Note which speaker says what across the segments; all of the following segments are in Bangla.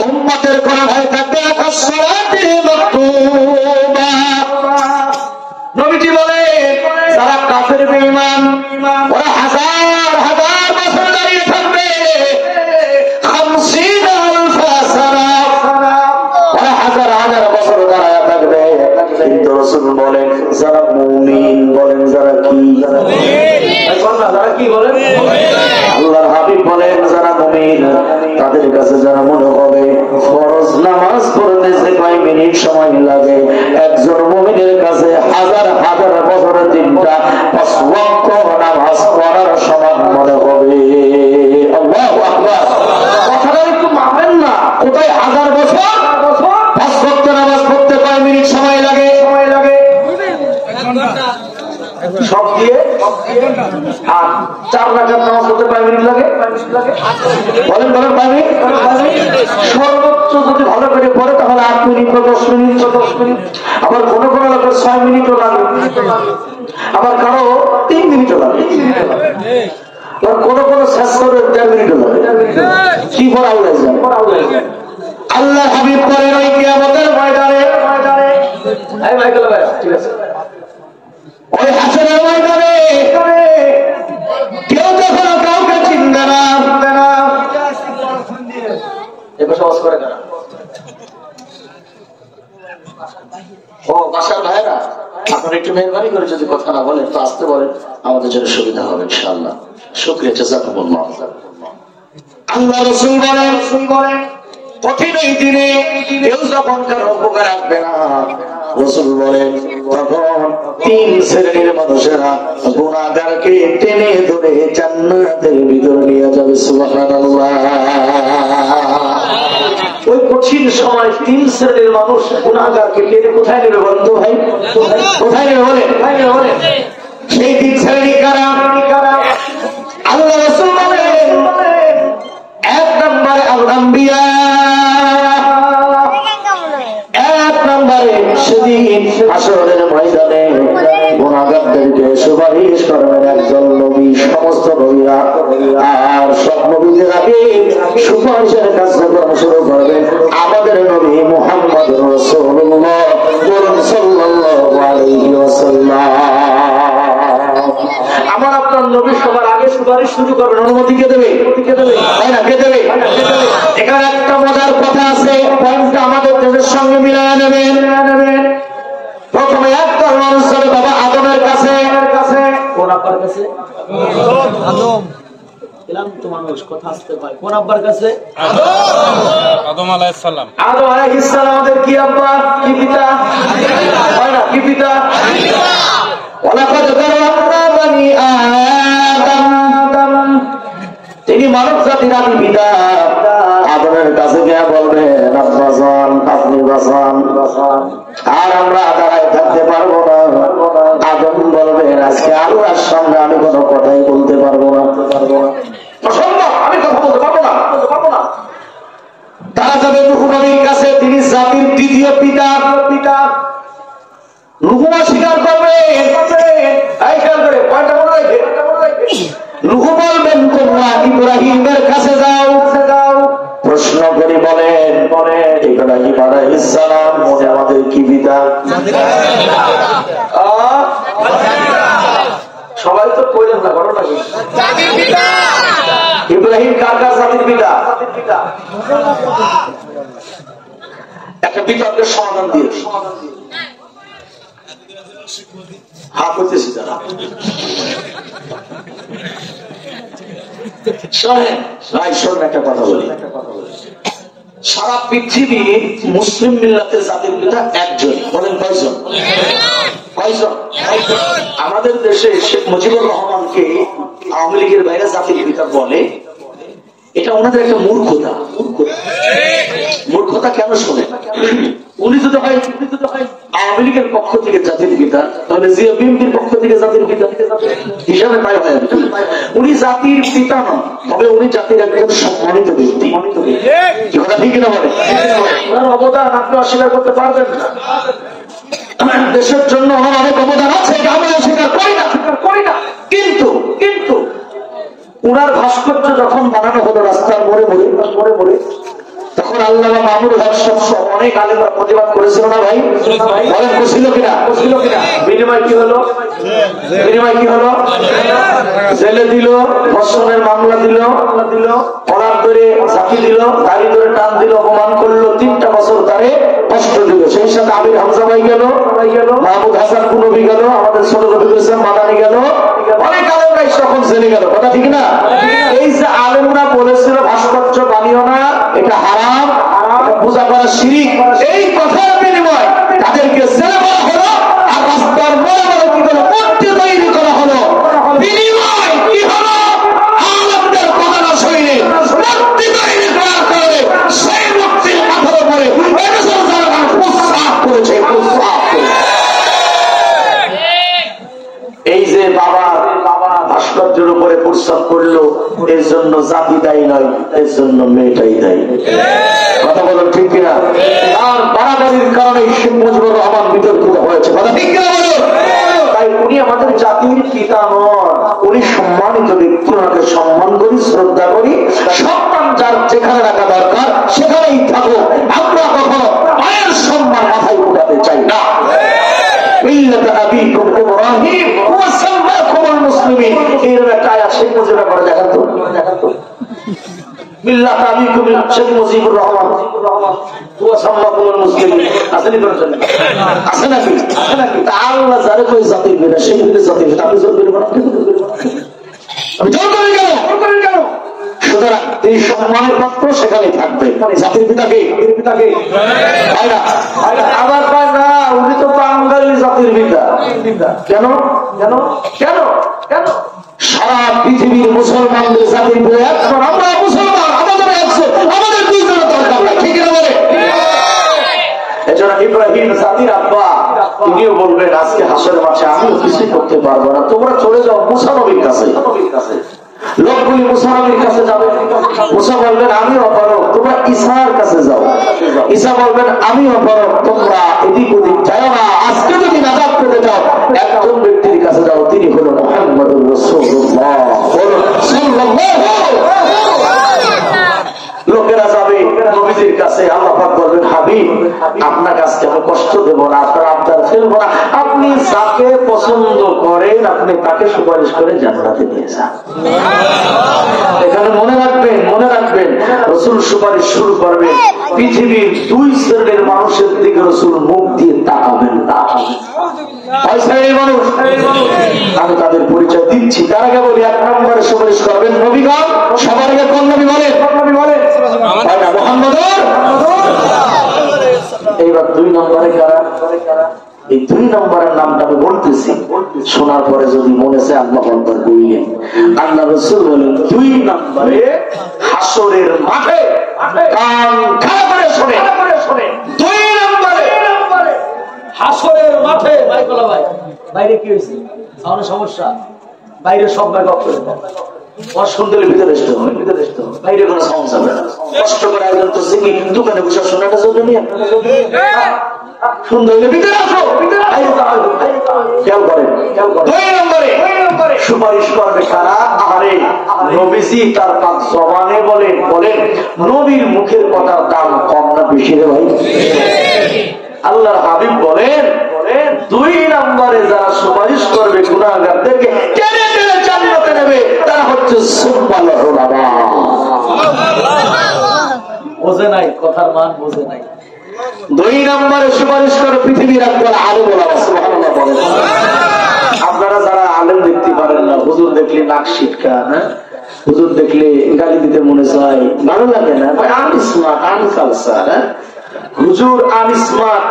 Speaker 1: উম্মতের কোন ভয় থাকবে না। কাসসালাতিল মাকতুবা। নবীজি বলে যারা কাফের বেঈমান ওরা হাজার হাজার বছর দাঁড়িয়ে থাকবে, 50,000 সানা, ওরা হাজার হাজার বছর দাঁড়িয়ে থাকবে। কিন্তু রাসূল বলেন যারা মুমিন, বলেন যারা কি, যারা কি বলেন, আল্লাহর হাবিব বলেন যারা মুমিন, তাদের কাছে যারা মনে হবে ফরজ নামাজ পড়তে যে কয় মিনিট সময় লাগে, একজন মুমিনের কাছে হাজার হাজার বছরের 3টা 5 ওয়াক্ত নামাজ পড়ার সমান মনে হবে। আল্লাহু আকবার। কথাটা একটু মাপেন না, কোথায় হাজার বছর 5 ওয়াক্ত নামাজ পড়তে কয় মিনিট সময় লাগে? সব দিয়ে আর 4 রাকাত নামাজ পড়তে 5 মিনিট লাগে। বলেন বলেন 5 মিনিট। সর্বোচ্চ যদি ভালো করে পড়ে তাহলে 8 মিনিট বা 10 মিনিট। আবার কোনো কোনো লোকের 6 মিনিটও লাগে, আবার কারো 3 মিনিটও লাগে, আবার কোনো কোনো শেষ করে 1.5 মিনিটও লাগে। কি পড়া হয়ে যায়? আল্লাহ হাবিব বলেন ওই কিয়ামতের ময়দানে, ঠিক আছে, ওই হাসরের ময়দানে কেউ যখন কাউকে চিনবে না, এবার সহজ করে না। ও বাসার ভাইরা, আপনারা একটু মেহরবানি করে যদি কথা না বলেন তো আসতে বলেন, আমাদের জন্য সুবিধা হবে ইনশাআল্লাহ। শুকরিয়া, জাযাকুমুল্লাহ। আল্লাহ রাসূল বলেন কঠিন এই দিনে কেউ যখন কারো উপকার আসবে না, রাসূল বলেন তখন 3 শ্রেণীর মানুষেরা গুনাহগারকে টেনে ধরে জান্নাতের ভিতরে নিয়ে যাবে। সুবহানাল্লাহ। ওই কঠিন সময় 3 শ্রেণীর মানুষ গুনাহগারকে টেনে কোথায় নেবে বলতো ভাই? কোথায় নেবে বলেন? সেই 3 শ্রেণী কারা? আল্লাহ রাসূল বলেন 1 নম্বরে আল আম্বিয়া, 1 নম্বরে সেদিন হাসরের ময়দানে গুনাহগারদেরকে সুপারিশ করবেন একজন নবী, সমস্ত নবীরা। আর সব নবীদের আগে সুপারিশের কার্যক্রম শুরু করবেন আমাদের নবী মুহাম্মদ রাসূলুল্লাহ সাল্লাল্লাহু আলাইহি ওয়াসাল্লাম। আমার আপনার নবী সবার আগে সুপারিশ শুরু করবেন, অনুমতি কে দেবে? তাই না? কে দেবে? এখানে একটা মজার কথা আছে, পয়েন্টটা আমাদের দেশের সঙ্গে মিলায় নেবেন। প্রথমে একটা মানুষ যাবে বাবা আদমের কাছে। কোন আব্বার কাছে? আদম। ক্লান্ত মানুষ কথা আসতে পায়। কোন আব্বার কাছে? আদম আলাইহিস সালাম। আদম আলাইহিস সালাম আমাদের কি আব্বা, কি পিতা? হয় না? কি পিতা? ওয়ালাকাদ কাররামনা বানি আদম। তিনি মানব জাতির আদি পিতা। আদমের কাছে গিয়ে বলবেন আব্বা জান, আপনি বাঁচান। আর আমরা দাঁড়ায় থাকতে পারবো না। আদম বলবেন আজকে আল্লাহর সামনে আমি কোনো কথাই বলতে পারবো না, অসম্ভব, আমি কথা বলতে পারবো না। তারা যাবে নূহ নবীর কাছে, তিনি জাতির দ্বিতীয় পিতা। নূহ স্বীকার করবে, নূহ বলবেন তোমরা ইব্রাহিমের কাছে যাও। প্রশ্ন করি বলেন ইব্রাহিম আলাইহিস সালাম মনে আমাদের কি পিতা? সবাই তো কইলেন না, ঘটনা কি? ইব্রাহিম কার কার জাতির পিতা? একটা বিতর্কের সমাধান দিয়েছি, হাত হইতেছি তারা। একটা কথা বলি, সারা পৃথিবীর মুসলিম মিল্লাতের জাতির পিতা একজন। বলেন কয়জন? আমাদের দেশে শেখ মুজিবুর রহমানকে আওয়ামী লীগের বাইরে জাতির পিতা বলে, এটা ওনাদের একটা মূর্খতা। কেন শোনে? উনি যদি হয় আওয়ামী লীগের পক্ষ থেকে জাতির পিতা, তাহলে জিয়া বিএনপির পক্ষ থেকে জাতির পিতা হিসাবে তাই হয়। উনি জাতির পিতা নন, তবে উনি জাতির একজন সম্মানিত ব্যক্তি। কথা ঠিক না? বলে ওনার অবদান আপনি অস্বীকার করতে পারবেন না। দেশের জন্য ওনার অনেক অবদান আছে, আমরা অস্বীকার করি না। কিন্তু উনার ভাস্কর্য যখন বানানো হলো রাস্তার মোড়ে তখন তখন আল্লামা মামুনুল হক সহ অনেক আলেমরা প্রতিবাদ করেছিল না ভাই? বলেন করছিল কিনা? বিনিময় কি হলো? জেলে দিল, ধর্ষণের মামলা দিল, কলার ধরে ঝাঁকি দিল, গাড়ি ধরে টান দিল, অপমান করলো, 3টা বছর তারে কষ্ট দিল। সেই সাথে আমির হামজা ভাই গেল, মাহমুদ হাসান কুনবী গেল, আমাদের ছোট রফিকুল ইসলাম মাদানি গেল, অনেক আলেমরাই তখন জেলে গেল। কথা ঠিক না? এই যে আলেমরা বলেছিল ভাস্কর্য বানিও না, এটা হারাম, পূজা করা শিরিক, এই কথার বিনিময় তাদেরকে জেলে দেওয়া হলো, আর রাস্তার মোড়ে মোড়ে কি হলো? মূর্তি তৈরি করা হলো। বিনিময় কি হলো? আলেমদের কথা না শুনে মূর্তি তৈরি করার কারণে সেই মূর্তির মাথার উপরে প্রস্তাব করেছে। এই যে বাবা ভাস্কর্যের উপরে প্রস্তাব করলো, এর জন্য জাতি দায়ী নয়, এর জন্য মেয়েটাই দায়ী। কথা বলেন ঠিক কিনা? আর বাড়াবাড়ির কারণে শেখ মুজিবুর রহমান বিতর্কিত হয়েছে। কথা ঠিক কিনা বলো? তাই উনি আমাদের জাতির পিতা নন, উনি সম্মানিত ব্যক্তি, ওনাকে সম্মান করি, শ্রদ্ধা করি। সম্মান যার যেখানে রাখা দরকার সেখানেই থাকো। আমরা কখনো মায়ের সম্মান মাথায় উঠাতে চাই না। মিল্লাত আবিকুম ইব্রাহিম ওয়া সাম্মাকুমুল মুসলিমিন, এর একটা আয়াত শেখ মুজিবুর করে দেখাতো। মিল্লাত আবিকুম শেখ মুজিবুর রহমান ওয়া সাম্মাকুমুল মুসলিমিন, আসেনি করেছেন? আছে নাকি? তা আল্লাহ যারে কই জাতির বিনা, সেই বিনা জাতির বিনা আপনি জোর করবেন না, আমি জোর করি কেন? সুতরাং এই সম্মানের পাত্র সেখানে থাকবে। জাতির পিতাকে আবার পায় না, উনি তো বাঙালি জাতির পিতা। কেন? সারা পৃথিবীর মুসলমানদের জাতির পিতা একজন, আমরা মুসলমান, আমাদের একজন, আমাদের দুইজনের দরকার নাই। ঠিক না বলে? এজন্য ইব্রাহিম জাতির আব্বা, তিনিও বলবেন আজকে হাসরের মাঠে আমিও কিছুই করতে পারবো না, তোমরা চলে যাও মুসা নবীর কাছে। লোকগুলি মুসা নবীর কাছে যাবে, মুসা বলবেন আমি অপারক, তোমরা ঈসার কাছে যাও। ঈসা বলবেন আমি অপারক, তোমরা এদিক ওদিক যাও না। আজকে যদি নাজাত পেতে চাও একজন ব্যক্তির কাছে যাও, তিনি হলো মুহাম্মদুর রাসূলুল্লাহ সাল্লাল্লাহু। লোকেরা যাবে নবীজির কাছে, আল্লাহ পাক বলবেন হাবিব আপনার কাছে আমি কষ্ট দেব না, আপনার আবদার ফেলবো না, আপনি যাকে পছন্দ করেন আপনি তাকে সুপারিশ করে জান্নাতে নিয়ে যান। এখানে মনে রাখবেন রাসূল সুপারিশ শুরু করবেন, পৃথিবীর 2 শ্রেণীর মানুষের দিকে রাসূল মুখ দিয়ে তাকাবেন না। আমি তাদের পরিচয় দিচ্ছি, তার আগে বলি 1 নম্বরে সুপারিশ করবেন নবীগণ। সবার আগে কোন নবী বলেন? মুহাম্মদুর। এইবার 2 নম্বরে কারা? এই 2 নম্বরের নামটা আমি বলতেছি, শোনার পরে যদি মনে চায় আল্লাহ বলতেন বললেন, আল্লাহ রাসূল বলেন 2 নম্বরে হাসরের মাঠে কান খাড়া করে শুনে 2 নম্বরে হাসরের মাঠে বাইরে কি হয়েছে? আমার সমস্যা বাইরে সব বাইরে অসুন্দরের ভিতরে বাইরে কোনো সমস্যা হবে না। কষ্ট করে একজন তো সিকি দোকানে বসে শোনাটা জন্য নিয়ে সুন্দর ভিতরে আসো, খেয়াল করেন। 2 নম্বরে সুপারিশ করবে কারা? আরে নবীজি তার পাক জবানে বলেন নবীর মুখের কথার দাম কম না বেশি রে ভাই? আল্লাহর হাবিব বলেন 2 নম্বরে যারা সুপারিশ করবে গুনাহগারদেরকে টেনে টেনে জান্নাতে নেবে, তারা হচ্ছে সুন্নাতুল উলামা। বোঝে নাই কথার মান, বোঝে নাই। 2 নম্বরে সুপারিশ করে পৃথিবীর একবার আলেম ওলামা। সুবহানাল্লাহ বলেন। আপনারা যারা আলেম দেখতে পারেন না, হুজুর দেখলে নাক শিটকা, হ্যাঁ হুজুর দেখলে গালি দিতে মনে চায়, ভালো লাগে না, আনকালচার। হুজুর আনস্মার্ট,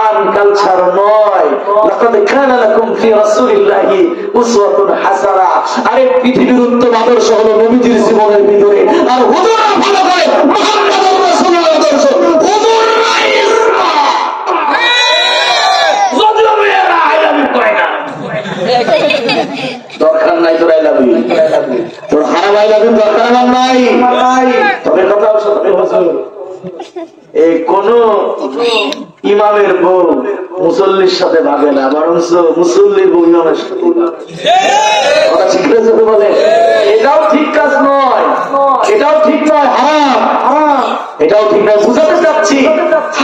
Speaker 1: আনকালচার নয়। লাকাদ কানা লাকুম ফি রাসূলিল্লাহি উসওয়াতুন হাসানা। আরে পৃথিবীর উত্তম আদর্শ হলো নবীজির জীবনের ভিতরে, আর হুজুররা ফলো করে মুহাম্মদুর রাসূলুল্লাহর আদর্শ। হুজুররা ইসলাম যদিও মেয়েরা আইলামি করে না, দরকার নাই তোর আইলামি, তোর হারাম আইলামি দরকার নাই। তবে কথা হচ্ছে এই কোন ইমামের বউ মুসল্লির সাথে ভাবে না, বরং মুসল্লির বউ ইমামের সাথে কথা ঠিক হয়েছে বলে। এটাও ঠিক কাজ নয়, এটাও ঠিক নয়, হারাম, এটাও ঠিক নয়। বুঝাতে চাচ্ছি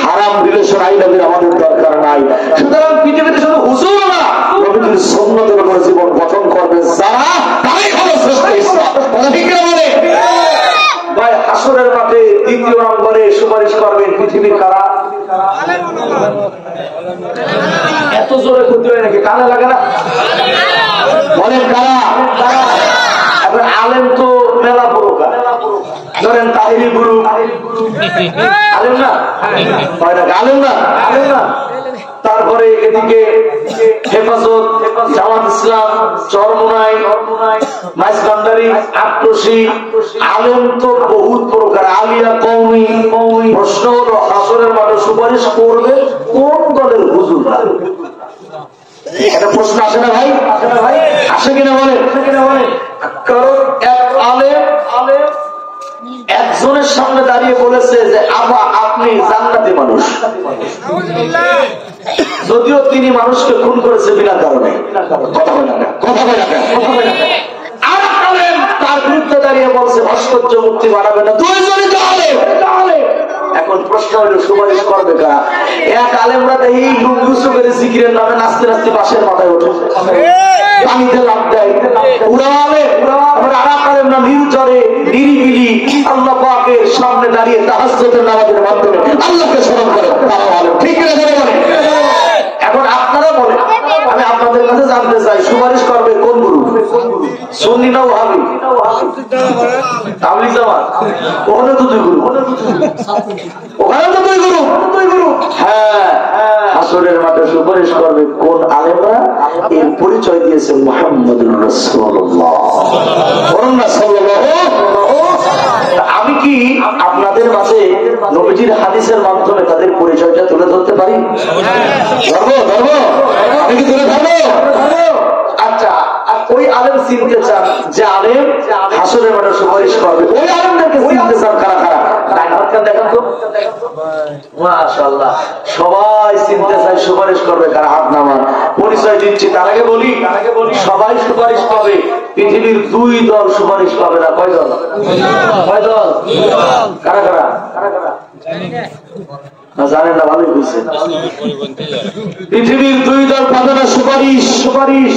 Speaker 1: হারাম রিলেশন আইলাদের আমাদের দরকার নাই। সুতরাং পৃথিবীতে শুধু হুজুর না, প্রকৃতির সুন্নতের উপরে জীবন গঠন করবে যারা, তারাই হবে শ্রেষ্ঠ ইসলাম। কথা ঠিক না বলে ভাই? হাসরের মাঠে দ্বিতীয় নম্বরে সুপারিশ করবেন পৃথিবীর কারা? এত জোরে ক্ষতি হয় নাকি? কানে লাগে না? বলেন কারা? এখন আলেম তো মেলা প্রকার, ধরেন তাহিরি গুরু আলেম না, আলেম না, তারপরে এদিকে হেফাজত, জামাত ইসলাম, চরমোনাই, মাইজভান্ডারি, আট্রসি, আলেম তো বহুত প্রকার, আলিয়া কওমি। প্রশ্ন হলো হাসরের মাঠে সুপারিশ করবে কোন দলের হুজুর? একটা প্রশ্ন আসে না ভাই? আসে কিনা বলে? কারণ এক আলেম একজনের সামনে দাঁড়িয়ে বলেছে যে আবা আপনি জান্নাতি মানুষ, যদিও তিনি মানুষকে খুন করেছে বিনা কারণে। কথা বলে না। আর আলেম তার বিরুদ্ধে দাঁড়িয়ে বলছে ভাস্কর্য মুক্তি বাড়াবে না। দুইজনই তো আলেম। এখন প্রশ্ন হলো সুপারিশ করবে কারা? এক আলেমরা দেখি লুঙ্গুসু করে জিকিরের নামে নাচতে নাচতে বাসের মাথায় ওঠে, পানিতে লাফ দেয়, উড়ালে। আর এক আলেমরা নির্জরে নিরিবিলি আল্লাহ পাকের সামনে দাঁড়িয়ে তাহাজ্জুদের নামাজের মাধ্যমে আল্লাহকে স্মরণ করে, তারাও আলেম। ঠিক না বলে? এখন আপনারা বলেন, আমি আপনাদের কাছে জানতে চাই সুপারিশ করবে কোন গুরু? সুন্নি না ওয়াহাবি? তাবলীগ জামাত? ওখানে তো দুই গুরু, হ্যাঁ। হাসরের মাঠে সুপারিশ করবে কোন আলেমরা? এর পরিচয় দিয়েছে মুহাম্মদুর রাসূলুল্লাহ। আমি কি আপনাদের মাঝে নবীজির হাদিসের মাধ্যমে তাদের পরিচয়টা তুলে ধরতে পারি? ধরবো? আমি কি তুলে ধরবো? আচ্ছা, ওই আলেম চিনতে চান যে আলেম হাসরের মাঠে সুপারিশ করবে, ওই আলেমদেরকে চিনতে চান কারা কারা? দেখেন তো, মাশাআল্লাহ, সবাই চিনতে চায় সুপারিশ করবে কারা? হাত নামান। পরিচয় দিচ্ছি, তার আগে বলি সবাই সুপারিশ পাবে, পৃথিবীর দুই দল সুপারিশ পাবে না। কয় দল? কারা কারা? জানেন না? ভালোই বুঝছে। পৃথিবীর দুই দল পাবে না সুপারিশ।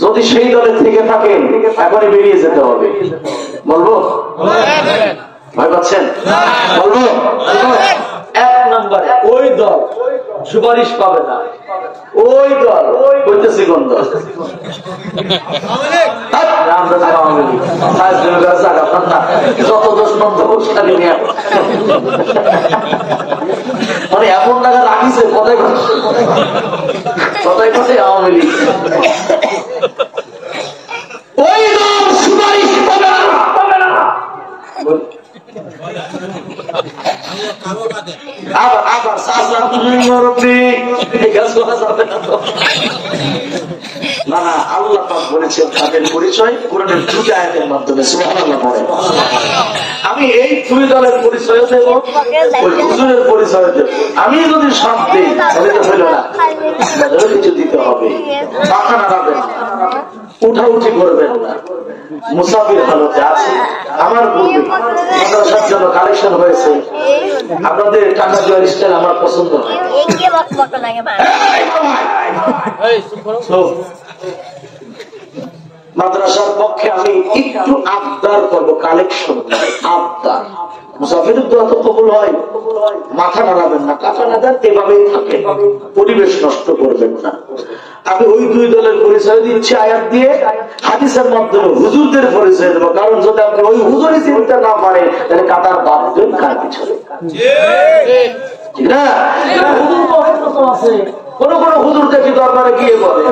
Speaker 1: যদি সেই দলে থেকে থাকেন এখনই বেরিয়ে যেতে হবে। বলবো? ভয় পাচ্ছেন? বলবো? এক নম্বরে ওই দল সুপারিশ পাবে না। ওই দল বলতেছি কোন দল? যত দোষ নন্দ নিয়ে মানে এমন টাকা রাখিছে কথায় আওয়ামী লীগ। ওই দল সুপারিশ পাবে না। আবার না, আল্লাহ পাক বলেছেন তাদের পরিচয় কোরআনের দুটি আয়াতের মাধ্যমে। সুবহানাল্লাহ পড়েন। আমি এই দুই দলের পরিচয় দেব, ওই হুজুরের পরিচয় দেব। আমি যদি সব দিই তাহলে তো হইল না, কিছু দিতে হবে। মাথা নাড়াবেন না, উঠাউঠি করবেন না, মুসাফির হালতে আছে। আমার পূর্বে মাদ্রাসার জন্য কালেকশন হয়েছে, আপনাদের টাকা দেওয়ার স্টাইল আমার পছন্দ হয়। মাদ্রাসার পক্ষে আমি একটু আবদার করবো, কালেকশন আবদার। মুসাফিরের দোয়া তো কবুল হয়, মাথা নাড়াবেন না, কাঁচা নাড়ান, এভাবেই থাকে, পরিবেশ নষ্ট করবেন না। আমি ওই দুই দলের পরিচয় দিচ্ছি আয়াত দিয়ে, হাদিসের মাধ্যমে হুজুরদের পরিচয় দেবো। কারণ যদি আপনি ওই হুজুরই চিনতে না পারেন তাহলে কাতার বাঁধবেন কার পিছনে? ঠিক না? কোন কোন হুজুর দেখি দরবারে গিয়ে বলে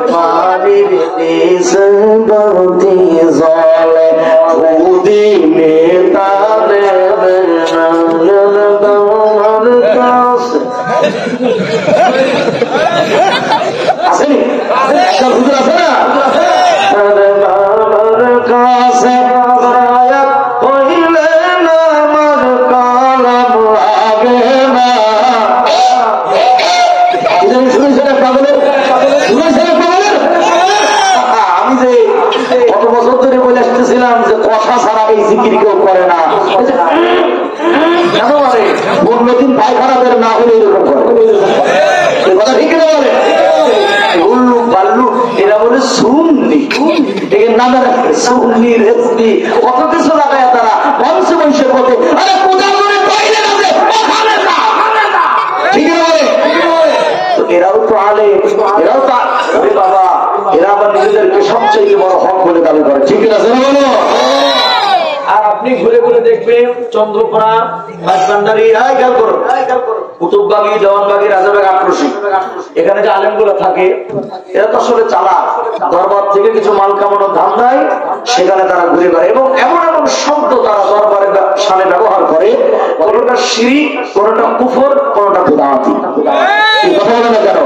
Speaker 1: আসেনি? হুজুর আছে না? কাছে দিন পায়খানা বের না হলে এরকম করে কথা ঠিক না বলে উল্লু পাল্লু এরা বলে সুন্নি এর নামে রাখবে সুন্নি রেসনি কত কিছু লাগায় তারা মানুষে মানুষের পথে আরে পূজা করে টয়লেট আছে ওখানে না ঠিক না বলে এরাও তো আলে এরাও তো বাবা এরা আবার নিজেদেরকে সবচেয়ে বড় হক বলে দাবি করে ঠিক আছে না বলো আর আপনি ঘুরে ঘুরে দেখবেন চন্দ্রকোনা রাজবান্ডারি খেয়াল করো কুতুববাগি দেওয়ানবাগি রাজাবাগ আক্রোশী এখানে যে আলেমগুলো থাকে এরা তো আসলে চালাক দরবার থেকে কিছু মাল কামানোর ধান্দায় সেখানে তারা ঘুরে বেড়ায় এবং এমন এমন শব্দ তারা দরবারের সামনে ব্যবহার করে কোনোটা শিরিক কোনোটা কুফর কোনোটা বিদআতি কথা বলে না কেন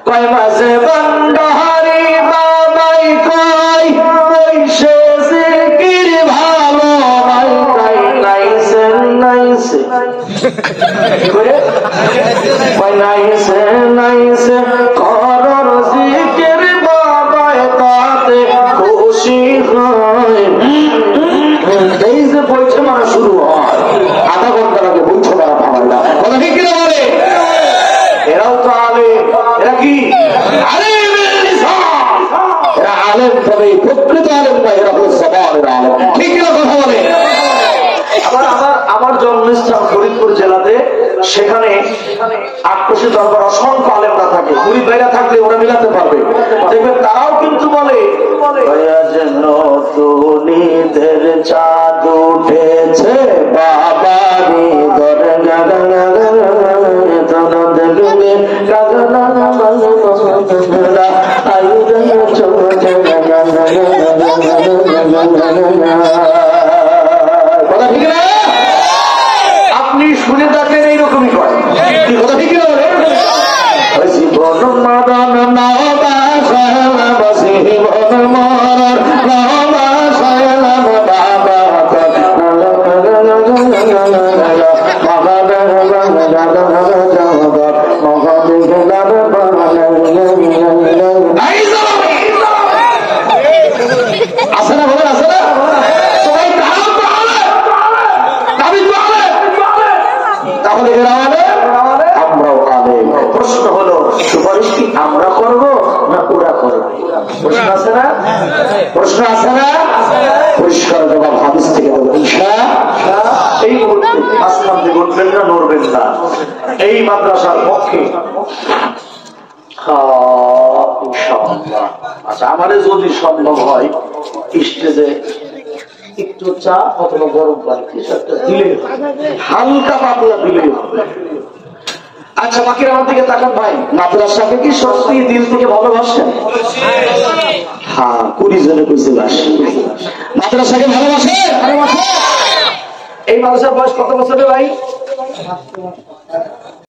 Speaker 1: কয় মাঝে বান্ডারি বাবাই কই বৈশে জিকির ভালো ভাই তাই নাইছে নাইছে কয় নাইছে নাইছে করর জিকির বাবাই তাতে খুশি হয় এই যে বইছে মারা শুরু হয় আধা ঘন্টা লাগে বইছে মারা পাওয়া কথা ঠিক কিনা বলে এরাও তো আলেম এরা কি এরা আলেম তবে প্রকৃত আলেম না এরা হলো সবার আলেম ঠিক কিনা কথা বলে আমার জন্মস্থান ফরিদপুর জেলাতে সেখানে আক্রোশী দরবার অসংখ্য আলেমরা থাকে মুরিদ ভাইরা থাকলে ওরা মিলাতে পারবে দেখবেন তারাও কিন্তু বলে নতুনিদের চাঁদ উঠেছে বাবারি আপনি শুনে থাকেন এইরকমই করে কথা ঠিক না জীবন মাদন প্রশ্ন হলো সুপারিশ কি আমরা করবো না ওরা করবে প্রশ্ন আছে না প্রশ্ন আছে না পরিষ্কার জবাব হাদিস থেকে দেবো এই মুহূর্তে আসমান থেকে উঠবেন না নড়বেন না এই মাদ্রাসার পক্ষে আচ্ছা আমাদের যদি সম্ভব হয় স্টেজে একটু চা অথবা গরম পানি কিছু একটা দিলে হালকা পাতলা দিলে হবে আচ্ছা বাকির আমার দিকে তাকান ভাই মাদ্রাসাকে কি সত্যি দিল থেকে ভালোবাসেন হ্যাঁ 20 জনে কইছে বাসি মাদ্রাসাকে ভালোবাসে এই মাদ্রাসার বয়স কত বছরের ভাই